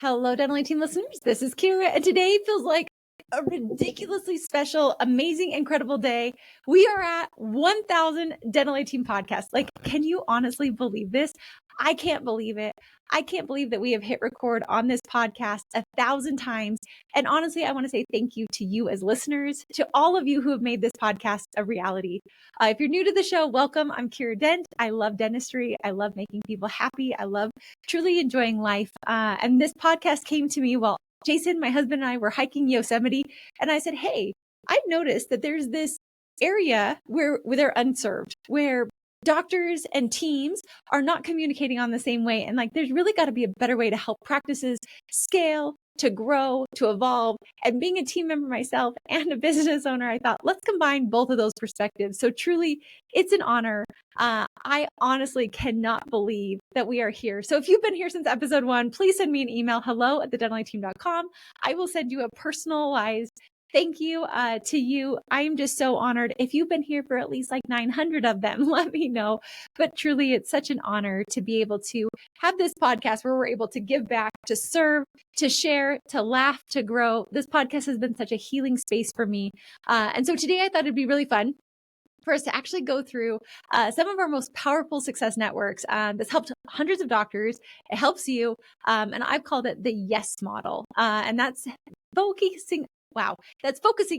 Hello, Dental Team listeners. This is Kiera, and today feels like a ridiculously special, amazing, incredible day. We are at 1,000 Dental Team podcasts. Like, can you honestly believe this? I can't believe it. I can't believe that we have hit record on this podcast 1,000 times. And honestly, I want to say thank you to you as listeners, to all of you who have made this podcast a reality. If you're new to the show, welcome. I'm Kiera Dent. I love dentistry. I love making people happy. I love truly enjoying life. And this podcast came to me while Jason, my husband, and I were hiking Yosemite. And I said, hey, I've noticed that there's this area where they're unserved, where doctors and teams are not communicating on the same way. And like, there's really got to be a better way to help practices scale, to grow, to evolve. And being a team member myself and a business owner, I thought, let's combine both of those perspectives. So truly, it's an honor. I honestly cannot believe that we are here. So if you've been here since episode 1, please send me an email, hello@thedentalteam.com. I will send you a personalized thank you to you. I'm just so honored. If you've been here for at least like 900 of them, let me know. But truly, it's such an honor to be able to have this podcast where we're able to give back, to serve, to share, to laugh, to grow. This podcast has been such a healing space for me. And so today I thought it'd be really fun for us to actually go through some of our most powerful success networks. This helped hundreds of doctors. It helps you. And I've called it the yes model. And that's focusing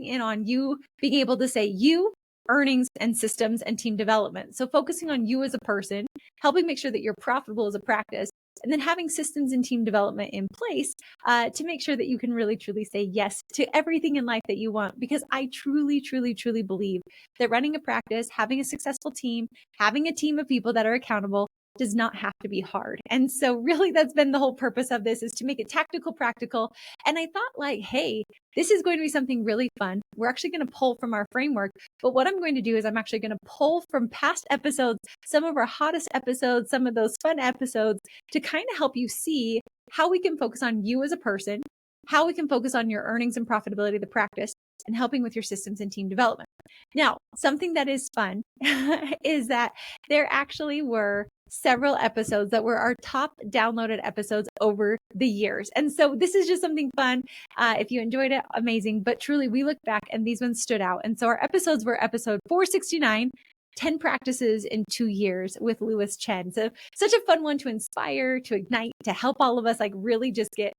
in on you being able to say you, earnings, and systems and team development. So focusing on you as a person, helping make sure that you're profitable as a practice, and then having systems and team development in place to make sure that you can really, truly say yes to everything in life that you want. Because I truly, truly, truly believe that running a practice, having a successful team, having a team of people that are accountable does not have to be hard. And so really that's been the whole purpose of this, is to make it tactical, practical. And I thought like, hey, this is going to be something really fun. We're actually going to pull from our framework. But what I'm going to do is I'm actually going to pull from past episodes, some of our hottest episodes, some of those fun episodes, to kind of help you see how we can focus on you as a person, how we can focus on your earnings and profitability of the practice, and helping with your systems and team development. Now, something that is fun is that there actually were several episodes that were our top downloaded episodes over the years. And so this is just something fun. If you enjoyed it, amazing. But truly, we look back and these ones stood out. And so our episodes were episode 469, 10 practices in 2 years with Lewis Chen. So such a fun one to inspire, to ignite, to help all of us like really just get.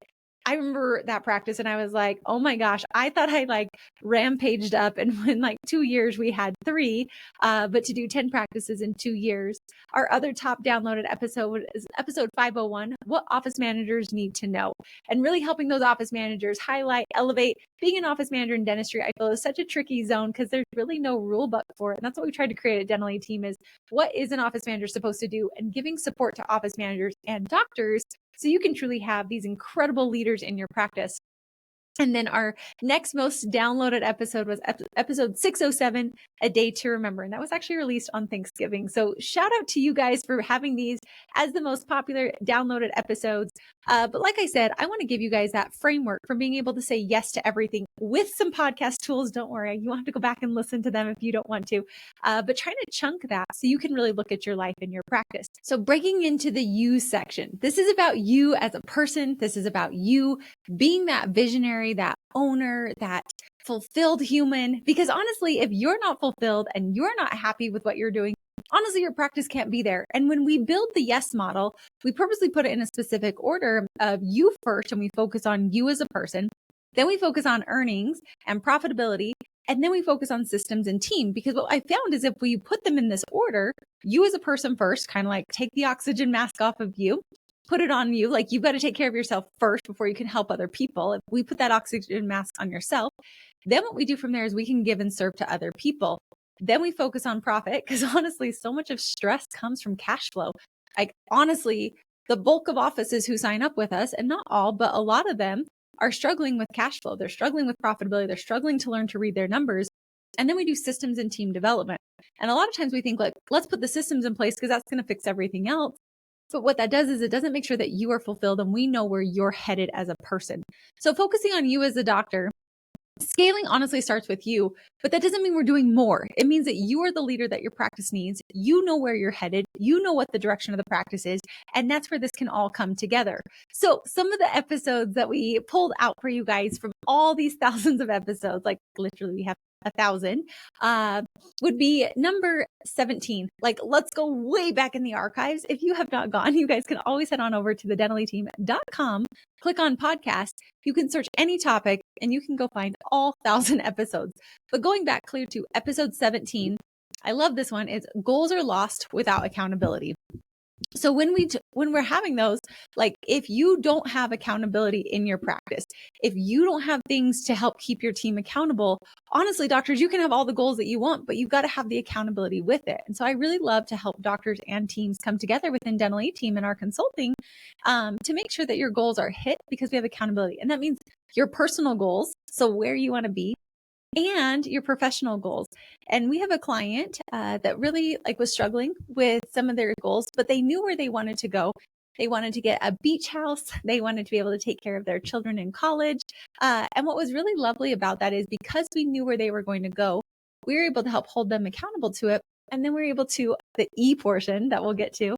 I remember that practice and I was like, oh my gosh, I thought I like rampaged up, and in like 2 years we had 3, but to do 10 practices in 2 years. Our other top downloaded episode is episode 501, what office managers need to know, and really helping those office managers highlight, elevate. Being an office manager in dentistry, I feel is such a tricky zone because there's really no rule book for it. And that's what we tried to create at Dental Team, is what is an office manager supposed to do, and giving support to office managers and doctors so you can truly have these incredible leaders in your practice. And then our next most downloaded episode was episode 607, A Day to Remember. And that was actually released on Thanksgiving. So shout out to you guys for having these as the most popular downloaded episodes. But like I said, I want to give you guys that framework for being able to say yes to everything with some podcast tools. Don't worry, you won't have to go back and listen to them if you don't want to. But trying to chunk that so you can really look at your life and your practice. So breaking into the you section. This is about you as a person. This is about you being that visionary, that owner, that fulfilled human. Because honestly, if you're not fulfilled and you're not happy with what you're doing, honestly, your practice can't be there. And when we build the yes model, we purposely put it in a specific order of you first, and we focus on you as a person. Then we focus on earnings and profitability. And then we focus on systems and team. Because what I found is if we put them in this order, you as a person first, kind of like take the oxygen mask off of you, put it on you. Like, you've got to take care of yourself first before you can help other people. If we put that oxygen mask on yourself, then what we do from there is we can give and serve to other people. Then we focus on profit, because honestly, so much of stress comes from cash flow. Like, honestly, the bulk of offices who sign up with us, and not all, but a lot of them, are struggling with cash flow. They're struggling with profitability. They're struggling to learn to read their numbers. And then we do systems and team development. And a lot of times we think, like, let's put the systems in place because that's going to fix everything else. But what that does is it doesn't make sure that you are fulfilled and we know where you're headed as a person. So focusing on you as a doctor, Scaling honestly starts with you, but that doesn't mean we're doing more. It means that you are the leader that your practice needs. You know where you're headed. You know what the direction of the practice is. And that's where this can all come together. So some of the episodes that we pulled out for you guys from all these thousands of episodes, like literally we have 1,000, would be number 17. Like, let's go way back in the archives. If you have not gone, you guys can always head on over to thedentallyteam.com, click on podcast. You can search any topic and you can go find all 1,000 episodes. But going back clear to episode 17, I love this one. It's goals are lost without accountability. So when we're having those, like if you don't have accountability in your practice, if you don't have things to help keep your team accountable, honestly, doctors, you can have all the goals that you want, but you've got to have the accountability with it. And so I really love to help doctors and teams come together within Dental A Team in our consulting to make sure that your goals are hit because we have accountability. And that means your personal goals, so where you want to be, and your professional goals. And we have a client that really was struggling with some of their goals, but they knew where they wanted to go. They wanted to get a beach house. They wanted to be able to take care of their children in college. And what was really lovely about that is because we knew where they were going to go, we were able to help hold them accountable to it. And then we're able to, the E portion that we'll get to,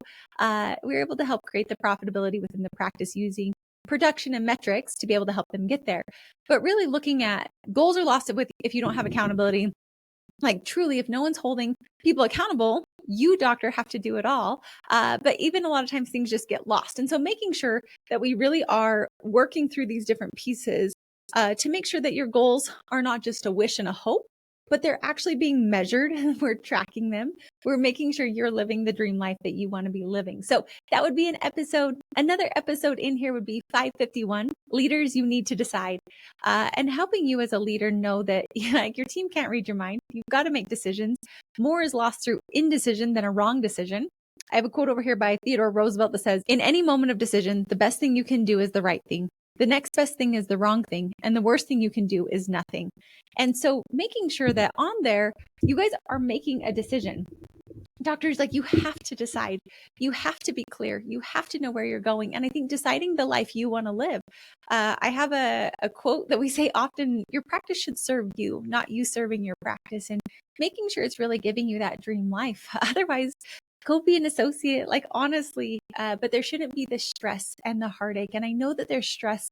we were able to help create the profitability within the practice using production and metrics to be able to help them get there. But really looking at goals are lost if you don't have accountability. Like truly, if no one's holding people accountable, you, doctor, have to do it all. But even a lot of times things just get lost. And so making sure that we really are working through these different pieces to make sure that your goals are not just a wish and a hope, but they're actually being measured and we're tracking them. We're making sure you're living the dream life that you want to be living. So that would be an episode. Another episode in here would be 551, leaders you need to decide, and helping you as a leader know that your team can't read your mind. You've got to make decisions. More is lost through indecision than a wrong decision. I have a quote over here by Theodore Roosevelt that says, in any moment of decision, the best thing you can do is the right thing. The next best thing is the wrong thing. And the worst thing you can do is nothing. And so making sure that on there, you guys are making a decision. Doctors, you have to decide. You have to be clear. You have to know where you're going. And I think deciding the life you want to live. I have a quote that we say often, your practice should serve you, not you serving your practice, and making sure it's really giving you that dream life. Otherwise, go be an associate, honestly, but there shouldn't be the stress and the heartache. And I know that there's stress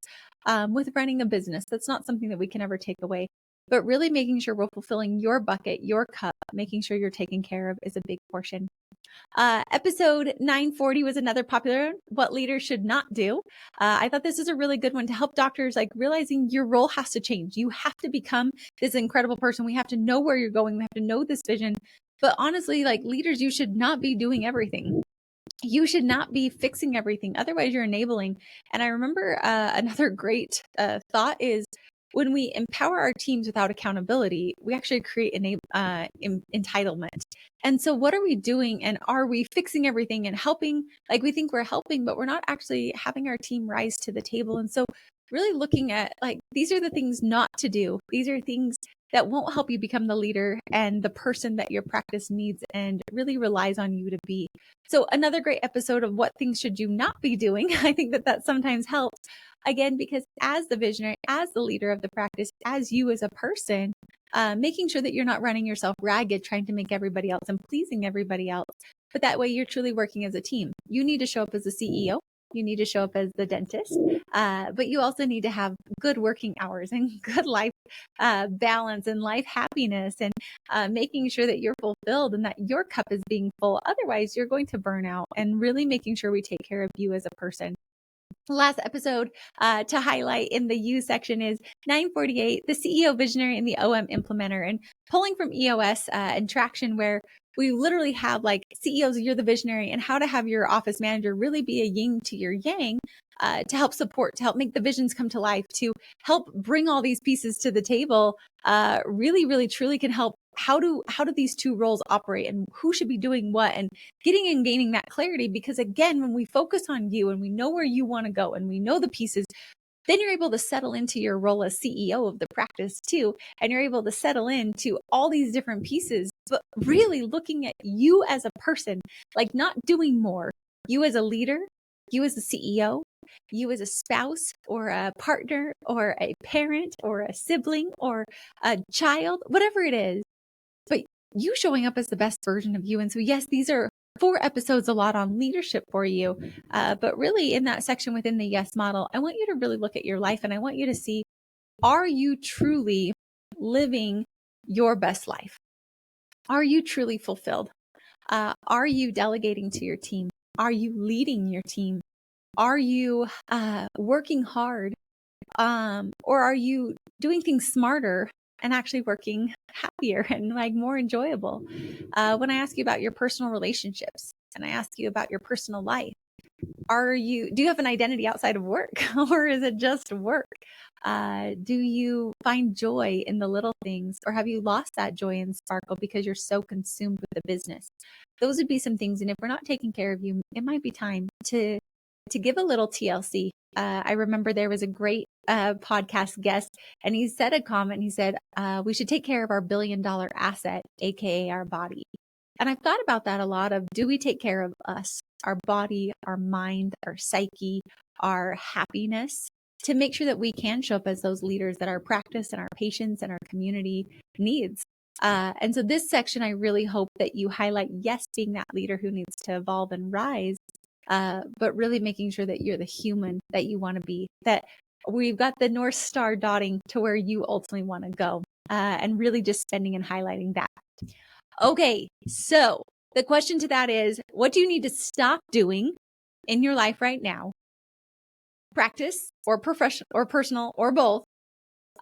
with running a business. That's not something that we can ever take away, but really making sure we're fulfilling your bucket, your cup, making sure you're taken care of is a big portion. Episode 940 was another popular what leaders should not do. I thought this is a really good one to help doctors realizing your role has to change. You have to become this incredible person. We have to know where you're going. We have to know this vision. But honestly, leaders, you should not be doing everything. You should not be fixing everything. Otherwise, you're enabling. And I remember another great thought is when we empower our teams without accountability, we actually create entitlement. And so what are we doing? And are we fixing everything and helping? We think we're helping, but we're not actually having our team rise to the table. And so really looking at these are the things not to do. These are things that won't help you become the leader and the person that your practice needs and really relies on you to be. So another great episode of what things should you not be doing. I think that sometimes helps. Again, because as the visionary, as the leader of the practice, as you as a person, making sure that you're not running yourself ragged, trying to make everybody else and pleasing everybody else. But that way you're truly working as a team. You need to show up as the CEO. You need to show up as the dentist, but you also need to have good working hours and good life balance and life happiness and making sure that you're fulfilled and that your cup is being full. Otherwise, you're going to burn out, and really making sure we take care of you as a person. Last episode to highlight in the U section is 948, the CEO visionary and the OM implementer, and pulling from EOS and traction, where we literally have CEOs, you're the visionary, and how to have your office manager really be a yin to your yang to help support, to help make the visions come to life, to help bring all these pieces to the table, really, really, truly can help. How do these two roles operate and who should be doing what, and getting and gaining that clarity? Because again, when we focus on you and we know where you want to go and we know the pieces, then you're able to settle into your role as CEO of the practice too. And you're able to settle into all these different pieces, but really looking at you as a person, not doing more, you as a leader, you as the CEO, you as a spouse or a partner or a parent or a sibling or a child, whatever it is, but you showing up as the best version of you. And so, yes, these are 4 episodes, a lot on leadership for you. But really in that section within the yes model, I want you to really look at your life and I want you to see, are you truly living your best life? Are you truly fulfilled? Are you delegating to your team? Are you leading your team? Are you working hard? Or are you doing things smarter and actually working happier and like more enjoyable? When I ask you about your personal relationships and I ask you about your personal life, do you have an identity outside of work or is it just work? Do you find joy in the little things or have you lost that joy and sparkle because you're so consumed with the business? Those would be some things. And if we're not taking care of you, it might be time to give a little TLC. I remember there was a great podcast guest and he said a comment. He said, we should take care of our $1 billion asset, AKA our body. And I've thought about that a lot of, do we take care of us, our body, our mind, our psyche, our happiness, to make sure that we can show up as those leaders that our practice and our patients and our community needs. And so this section, I really hope that you highlight, yes, being that leader who needs to evolve and rise, but really making sure that you're the human that you want to be, that we've got the North Star dotting to where you ultimately want to go, and really just spending and highlighting that. Okay, so the question to that is, what do you need to stop doing in your life right now? Practice or professional or personal or both.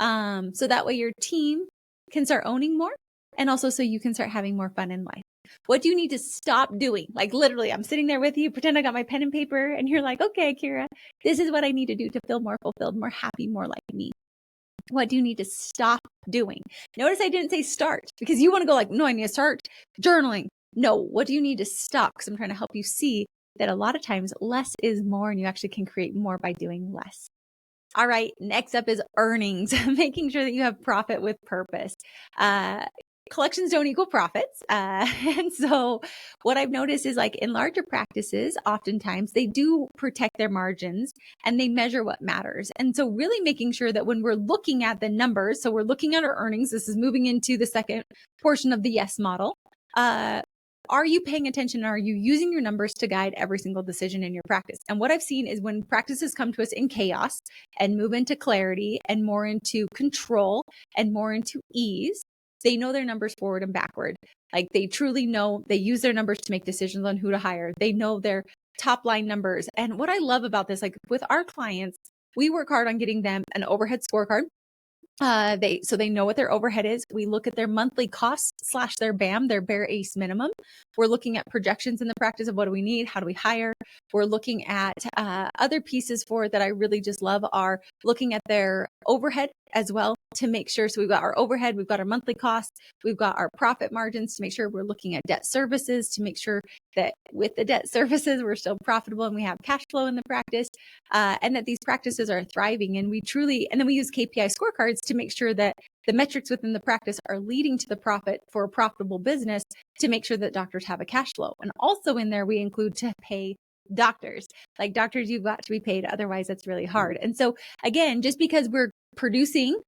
So that way your team can start owning more and also so you can start having more fun in life. What do you need to stop doing? Like literally, I'm sitting there with you, pretend I got my pen and paper and you're like, okay, Kiera, this is what I need to do to feel more fulfilled, more happy, more like me. What do you need to stop doing? Notice I didn't say start because you want to go like, no, I need to start journaling. No, what do you need to stop? Because I'm trying to help you see that a lot of times less is more and you actually can create more by doing less. All right, next up is earnings, making sure that you have profit with purpose. Collections don't equal profits. And so what I've noticed is like in larger practices, oftentimes they do protect their margins and they measure what matters. And so really making sure that when we're looking at the numbers, so we're looking at our earnings, this is moving into the second portion of the yes model. Are you paying attention? Are you using your numbers to guide every single decision in your practice? And what I've seen is when practices come to us in chaos and move into clarity and more into control and more into ease, they know their numbers forward and backward. Like they truly know, they use their numbers to make decisions on who to hire. They know their top line numbers. And what I love about this, like with our clients, we work hard on getting them an overhead scorecard. So they know what their overhead is. We look at their monthly costs / their BAM, their bare ace minimum. We're looking at projections in the practice of what do we need? How do we hire? We're looking at other pieces for it that I really just love are looking at their overhead as well to make sure. So we've got our overhead, we've got our monthly costs, we've got our profit margins to make sure we're looking at debt services to make sure that with the debt services, we're still profitable and we have cash flow in the practice, and that these practices are thriving. And then we use KPI scorecards to make sure that the metrics within the practice are leading to the profit for a profitable business to make sure that doctors have a cash flow. And also in there, we include to pay doctors. Like doctors, you've got to be paid. Otherwise, that's really hard. And so again, just because we're producing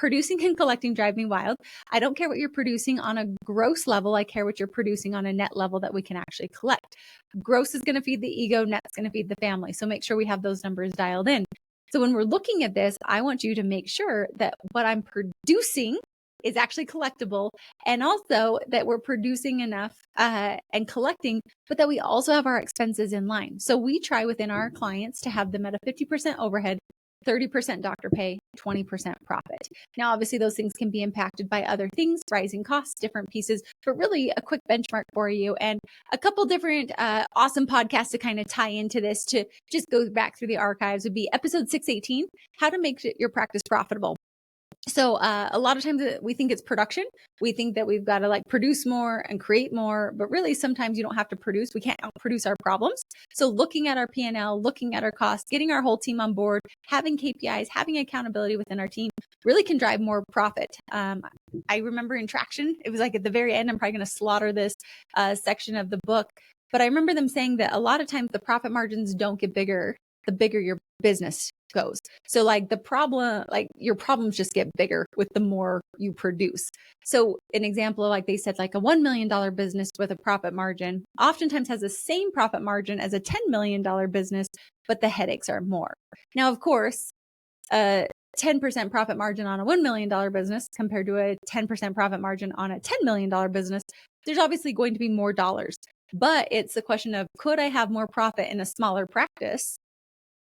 and collecting drive me wild. I don't care what you're producing on a gross level. I care what you're producing on a net level that we can actually collect. Gross is going to feed the ego, net's going to feed the family. So make sure we have those numbers dialed in. So when we're looking at this, I want you to make sure that what I'm producing is actually collectible and also that we're producing enough and collecting, but that we also have our expenses in line. So we try within our clients to have them at a 50% overhead, 30% doctor pay, 20% profit. Now, obviously, those things can be impacted by other things, rising costs, different pieces, but really a quick benchmark for you and a couple different awesome podcasts to kind of tie into this to just go back through the archives would be episode 618, how to make your practice profitable. So a lot of times we think it's production. We think that we've got to like produce more and create more, but really sometimes you don't have to produce. We can't outproduce our problems. So looking at our P&L, looking at our costs, getting our whole team on board, having KPIs, having accountability within our team really can drive more profit. I remember in Traction, it was like at the very end, I'm probably going to slaughter this section of the book, but I remember them saying that a lot of times the profit margins don't get bigger. the bigger your business goes. So like your problems just get bigger with the more you produce. So an example, like they said, like a $1 million business with a profit margin oftentimes has the same profit margin as a $10 million business, but the headaches are more. Now, of course, 10% profit margin on a $1 million business compared to a 10% profit margin on a $10 million business, there's obviously going to be more dollars. But it's the question of, could I have more profit in a smaller practice?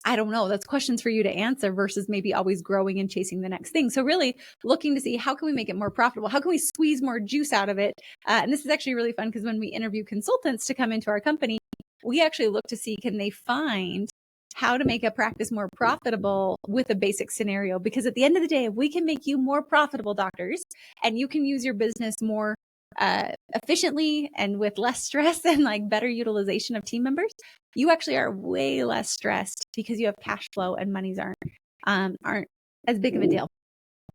I don't know. That's questions for you to answer versus maybe always growing and chasing the next thing. So really looking to see, how can we make it more profitable? How can we squeeze more juice out of it? And this is actually really fun, because when we interview consultants to come into our company, we actually look to see, can they find how to make a practice more profitable with a basic scenario? Because at the end of the day, if we can make you more profitable doctors, and you can use your business more efficiently and with less stress and like better utilization of team members, you actually are way less stressed because you have cash flow and monies aren't as big of a deal.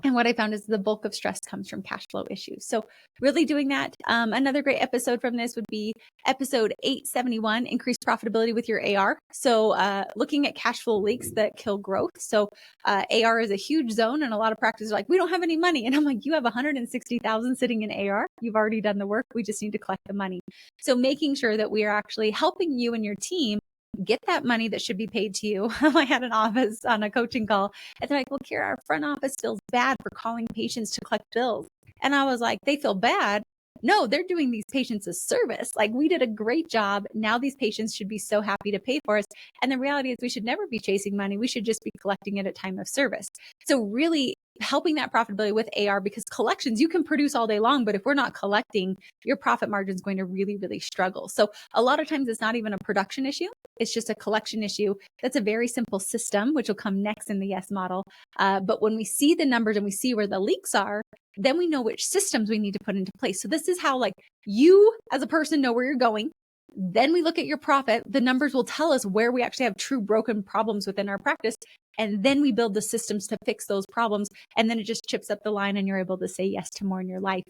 And what I found is the bulk of stress comes from cash flow issues. So really doing that. Another great episode from this would be episode 871, increase profitability with your AR. So looking at cash flow leaks that kill growth. So AR is a huge zone, and a lot of practices are like, we don't have any money. And I'm like, you have 160,000 sitting in AR. You've already done the work. We just need to collect the money. So making sure that we are actually helping you and your team get that money that should be paid to you. I had an office on a coaching call, and they're like, well, Kiera, our front office feels bad for calling patients to collect bills. And I was like, they feel bad? No, they're doing these patients a service. Like, we did a great job. Now these patients should be so happy to pay for us. And the reality is, we should never be chasing money. We should just be collecting it at time of service. So really helping that profitability with AR, because collections, you can produce all day long, but if we're not collecting, your profit margin is going to really, really struggle. So a lot of times it's not even a production issue. It's just a collection issue. That's a very simple system, which will come next in the yes model. But when we see the numbers and we see where the leaks are, then we know which systems we need to put into place. So this is how, like, you as a person know where you're going. Then we look at your profit. The numbers will tell us where we actually have true broken problems within our practice. And then we build the systems to fix those problems. And then it just chips up the line, and you're able to say yes to more in your life.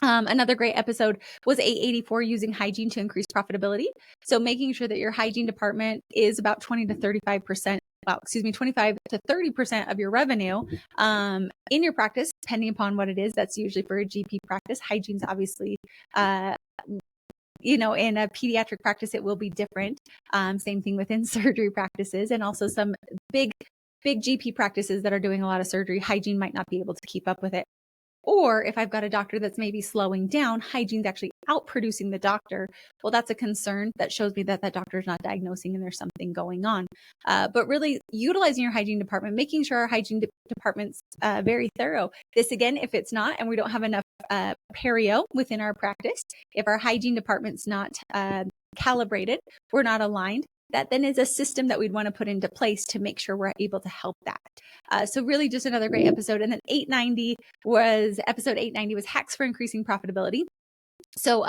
Another great episode was 884, using hygiene to increase profitability. So making sure that your hygiene department is about 20 to 35%. 25 to 30% of your revenue in your practice, depending upon what it is. That's usually for a GP practice. Hygiene's obviously, in a pediatric practice, it will be different. Same thing within surgery practices, and also some big GP practices that are doing a lot of surgery. Hygiene might not be able to keep up with it. Or if I've got a doctor that's maybe slowing down, hygiene's actually outproducing the doctor. Well, that's a concern. That shows me that that doctor is not diagnosing and there's something going on. But really utilizing your hygiene department, making sure our hygiene department's very thorough. This, again, if it's not, and we don't have enough perio within our practice, if our hygiene department's not calibrated, we're not aligned, that then is a system that we'd want to put into place to make sure we're able to help that. So really just another great episode. And then episode 890 was hacks for increasing profitability. So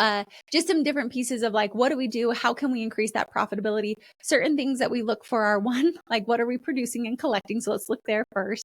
just some different pieces of, like, what do we do? How can we increase that profitability? Certain things that we look for are, one, like, what are we producing and collecting? So let's look there first.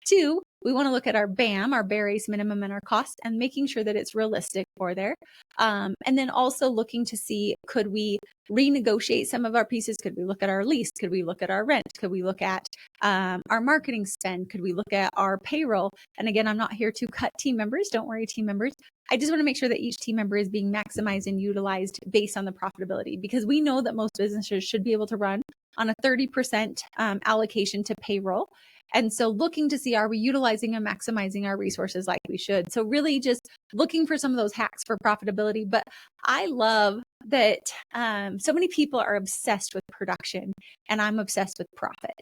Two, we want to look at our BAM, our bare ace minimum, and our cost, and making sure that it's realistic for there. And then also looking to see, could we renegotiate some of our pieces? Could we look at our lease? Could we look at our rent? Could we look at our marketing spend? Could we look at our payroll? And again, I'm not here to cut team members. Don't worry, team members. I just want to make sure that each team member is being maximized and utilized based on the profitability, because we know that most businesses should be able to run on a 30% allocation to payroll. And so looking to see, are we utilizing and maximizing our resources like we should? So really just looking for some of those hacks for profitability. But I love that so many people are obsessed with production, and I'm obsessed with profit.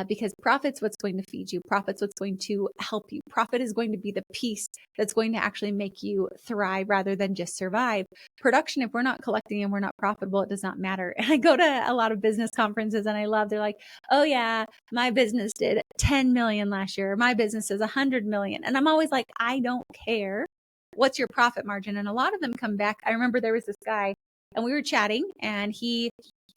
Because profit's what's going to feed you. Profit's what's going to help you. Profit is going to be the piece that's going to actually make you thrive rather than just survive. Production, if we're not collecting and we're not profitable, it does not matter. And I go to a lot of business conferences, and they're like, oh yeah, my business did 10 million last year. My business is 100 million. And I'm always like, I don't care. What's your profit margin? And a lot of them come back. I remember there was this guy, and we were chatting, and he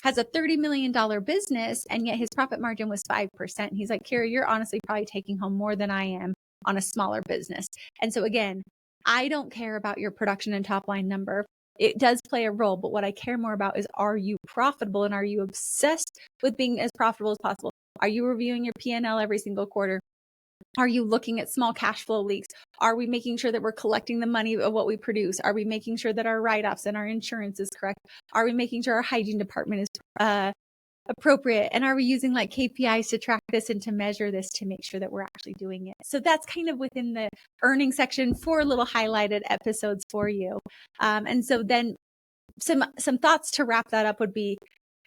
has a $30 million business, and yet his profit margin was 5%. He's like, Kiera, you're honestly probably taking home more than I am on a smaller business. And so again, I don't care about your production and top line number. It does play a role, but what I care more about is, are you profitable, and are you obsessed with being as profitable as possible? Are you reviewing your P&L every single quarter? Are you looking at small cash flow leaks? Are we making sure that we're collecting the money of what we produce? Are we making sure that our write-offs and our insurance is correct? Are we making sure our hygiene department is appropriate? And are we using like KPIs to track this and to measure this to make sure that we're actually doing it? So that's kind of within the earning section, 4 little highlighted episodes for you. And so then some thoughts to wrap that up would be,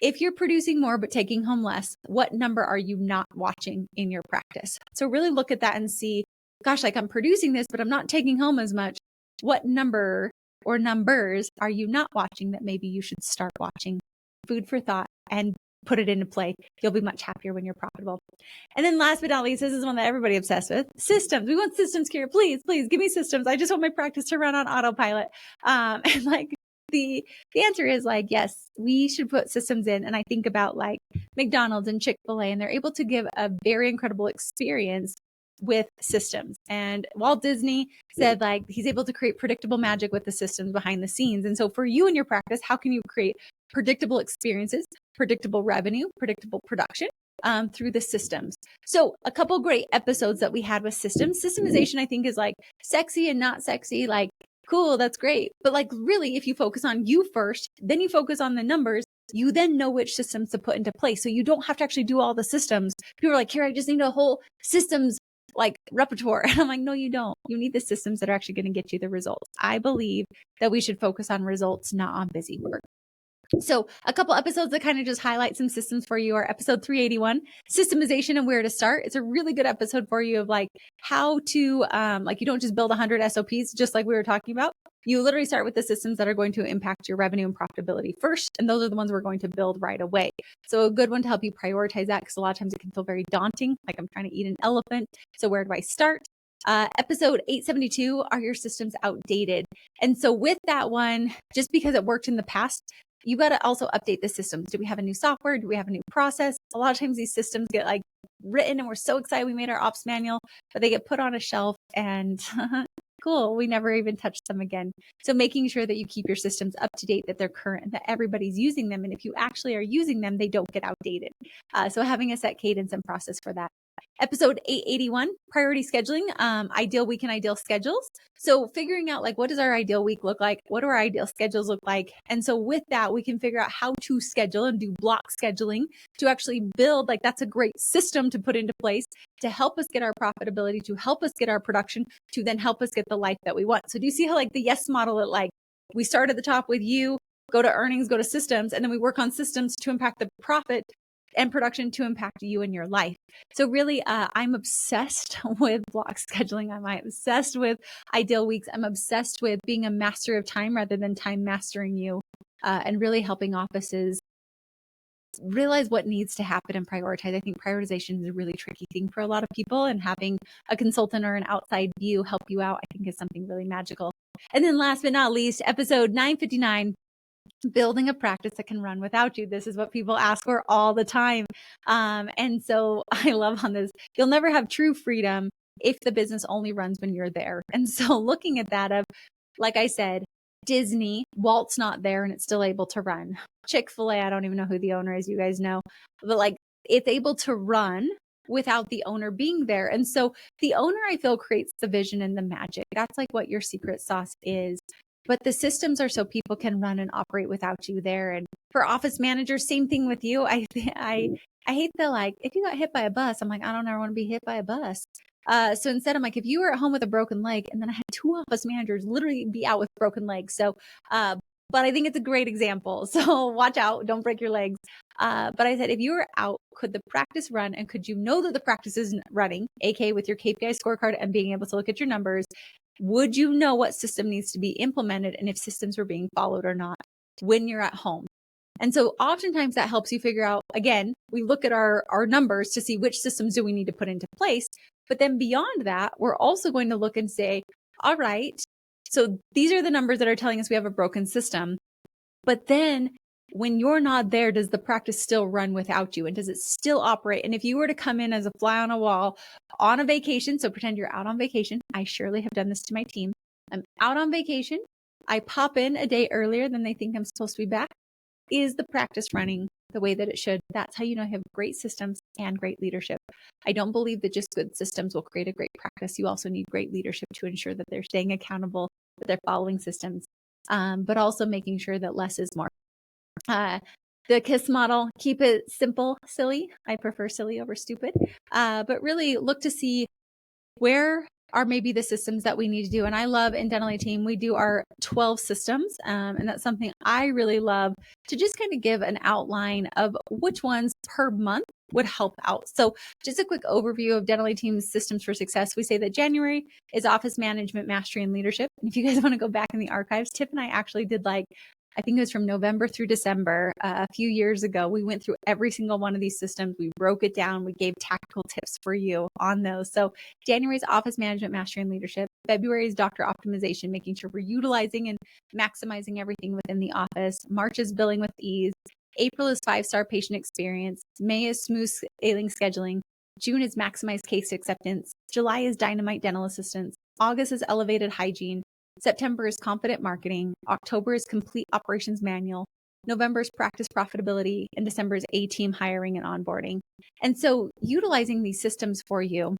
if you're producing more but taking home less, what number are you not watching in your practice? So really look at that and see, gosh, like I'm producing this, but I'm not taking home as much. What number or numbers are you not watching that maybe you should start watching? Food for thought, and put it into play. You'll be much happier when you're profitable. And then last but not least, this is one that everybody obsessed with: systems. We want systems, Kiera. Please, please give me systems. I just want my practice to run on autopilot. And like the answer is like, yes, we should put systems in. And I think about like McDonald's and Chick-fil-A, and they're able to give a very incredible experience with systems. And Walt Disney said like he's able to create predictable magic with the systems behind the scenes. And so for you in your practice, how can you create predictable experiences, predictable revenue, predictable production through the systems? So a couple great episodes that we had with systems. Systemization, I think, is like sexy and not sexy. Like, cool, that's great. But like really, if you focus on you first, then you focus on the numbers, you then know which systems to put into place. So you don't have to actually do all the systems. People are like, here, I just need a whole systems like repertoire. And I'm like, no, you don't. You need the systems that are actually going to get you the results. I believe that we should focus on results, not on busy work. So a couple episodes that kind of just highlight some systems for you are episode 381, systemization and where to start. It's a really good episode for you of like how to, like you don't just build 100 SOPs, just like we were talking about. You literally start with the systems that are going to impact your revenue and profitability first. And those are the ones we're going to build right away. So a good one to help you prioritize that, because a lot of times it can feel very daunting. Like I'm trying to eat an elephant. So where do I start? Episode 872, are your systems outdated? And so with that one, just because it worked in the past, you got to also update the systems. Do we have a new software? Do we have a new process? A lot of times these systems get like written and we're so excited we made our ops manual, but they get put on a shelf and cool, we never even touched them again. So making sure that you keep your systems up to date, that they're current, that everybody's using them. And if you actually are using them, they don't get outdated. So having a set cadence and process for that. Episode 881, priority scheduling, ideal week and ideal schedules. So figuring out like, what does our ideal week look like? What do our ideal schedules look like? And so with that, we can figure out how to schedule and do block scheduling to actually build, like that's a great system to put into place to help us get our profitability, to help us get our production, to then help us get the life that we want. So do you see how like the yes model, it like we start at the top with you, go to earnings, go to systems, and then we work on systems to impact the profit and production to impact you and your life. So really, I'm obsessed with block scheduling. I'm obsessed with ideal weeks. I'm obsessed with being a master of time rather than time mastering you, and really helping offices realize what needs to happen and prioritize. I think prioritization is a really tricky thing for a lot of people, and having a consultant or an outside view help you out, I think, is something really magical. And then last but not least, episode 959, building a practice that can run without you. This is what people ask for all the time. And so I love on this, you'll never have true freedom if the business only runs when you're there. And so looking at that of, like I said, Disney, Walt's not there and it's still able to run. Chick-fil-A, I don't even know who the owner is, you guys know, but like it's able to run without the owner being there. And so the owner, I feel, creates the vision and the magic. That's like what your secret sauce is. But the systems are so people can run and operate without you there. And for office managers, same thing with you. I hate the like, if you got hit by a bus, I'm like, I don't ever want to be hit by a bus. So instead, I'm like, if you were at home with a broken leg, and then I had 2 office managers literally be out with broken legs. So, but I think it's a great example. So watch out, don't break your legs. But I said, if you were out, could the practice run? And could you know that the practice isn't running, aka with your KPI scorecard and being able to look at your numbers? Would you know what system needs to be implemented and if systems were being followed or not when you're at home? And so oftentimes that helps you figure out, again, we look at our numbers to see which systems do we need to put into place. But then beyond that, we're also going to look and say, all right, so these are the numbers that are telling us we have a broken system. But then when you're not there, does the practice still run without you? And does it still operate? And if you were to come in as a fly on a wall on a vacation, so pretend you're out on vacation. I surely have done this to my team. I'm out on vacation. I pop in a day earlier than they think I'm supposed to be back. Is the practice running the way that it should? That's how you know you have great systems and great leadership. I don't believe that just good systems will create a great practice. You also need great leadership to ensure that they're staying accountable, that they're following systems, but also making sure that less is more. The KISS model, keep it simple, silly. I prefer silly over stupid, but really look to see where are maybe the systems that we need to do. And I love in Dental Team, we do our 12 systems. And that's something I really love to just kind of give an outline of which ones per month would help out. So just a quick overview of Dental Team's systems for success. We say that January is office management, mastery, and leadership. And if you guys want to go back in the archives, Tiff and I actually did I think it was from November through December a few years ago. We went through every single one of these systems. We broke it down. We gave tactical tips for you on those. So January's office management, mastery, and leadership. February is doctor optimization, making sure we're utilizing and maximizing everything within the office. March is billing with ease. April is 5-star patient experience. May is smooth scaling scheduling. June is maximized case acceptance. July is dynamite dental assistance. August is elevated hygiene. September is confident marketing. October is complete operations manual. November is practice profitability. And December is A-team hiring and onboarding. And so utilizing these systems for you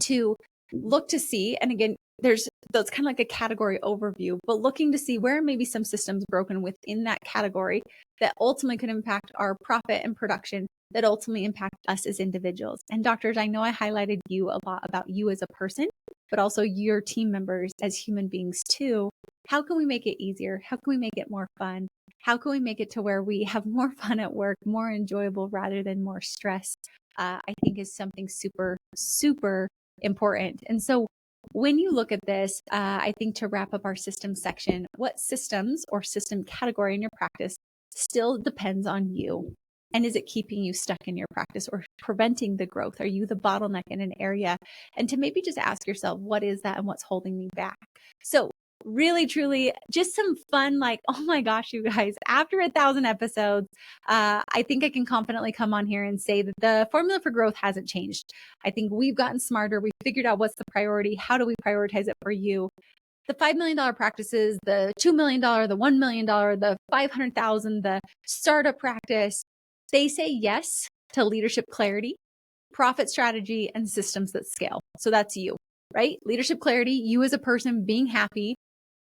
to look to see, and again, there's kind of like a category overview, but looking to see where maybe some systems broken within that category that ultimately could impact our profit and production, that ultimately impact us as individuals. And doctors, I know I highlighted you a lot about you as a person, but also your team members as human beings too. How can we make it easier? How can we make it more fun? How can we make it to where we have more fun at work, more enjoyable rather than more stress? I think is something super, super important. And so when you look at this, I think to wrap up our systems section, what systems or system category in your practice still depends on you? And is it keeping you stuck in your practice or preventing the growth? Are you the bottleneck in an area? And to maybe just ask yourself, what is that and what's holding me back? So really, truly, just some fun, oh my gosh, you guys, after 1,000 episodes, I think I can confidently come on here and say that the formula for growth hasn't changed. I think we've gotten smarter. We've figured out what's the priority. How do we prioritize it for you? The $5 million practices, the $2 million, the $1 million, the 500,000, the startup practice, they say yes to leadership clarity, profit strategy, and systems that scale. So that's you, right? Leadership clarity, you as a person being happy,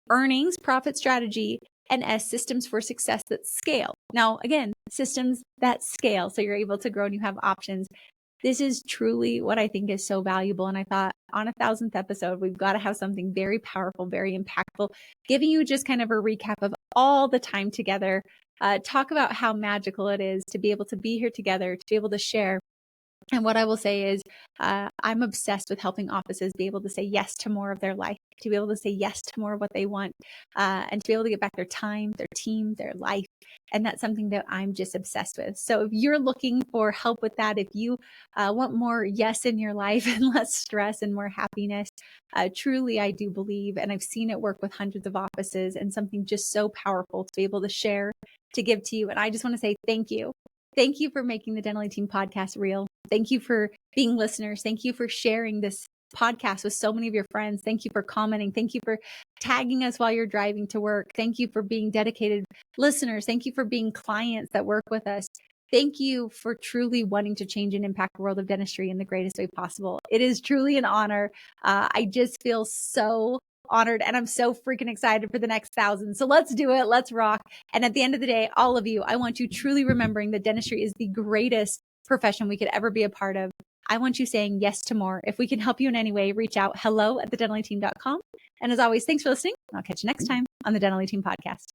earnings, profit strategy, and S, systems for success that scale. Now, again, systems that scale. So you're able to grow and you have options. This is truly what I think is so valuable. And I thought on 1,000th episode, we've got to have something very powerful, very impactful, giving you just kind of a recap of all the time together. Talk about how magical it is to be able to be here together, to be able to share. And what I will say is I'm obsessed with helping offices be able to say yes to more of their life, to be able to say yes to more of what they want, and to be able to get back their time, their team, their life. And that's something that I'm just obsessed with. So if you're looking for help with that, if you want more yes in your life and less stress and more happiness, truly, I do believe, and I've seen it work with hundreds of offices, and something just so powerful to be able to share, to give to you. And I just want to say thank you. Thank you for making the Dental Team podcast real. Thank you for being listeners. Thank you for sharing this podcast with so many of your friends. Thank you for commenting. Thank you for tagging us while you're driving to work. Thank you for being dedicated listeners. Thank you for being clients that work with us. Thank you for truly wanting to change and impact the world of dentistry in the greatest way possible. It is truly an honor. I just feel so honored, and I'm so freaking excited for the next 1,000. So let's do it. Let's rock. And at the end of the day, all of you, I want you truly remembering that dentistry is the greatest profession we could ever be a part of. I want you saying yes to more. If we can help you in any way, reach out hello@thedentallyteam.com. And as always, thanks for listening. I'll catch you next time on the Dental Team podcast.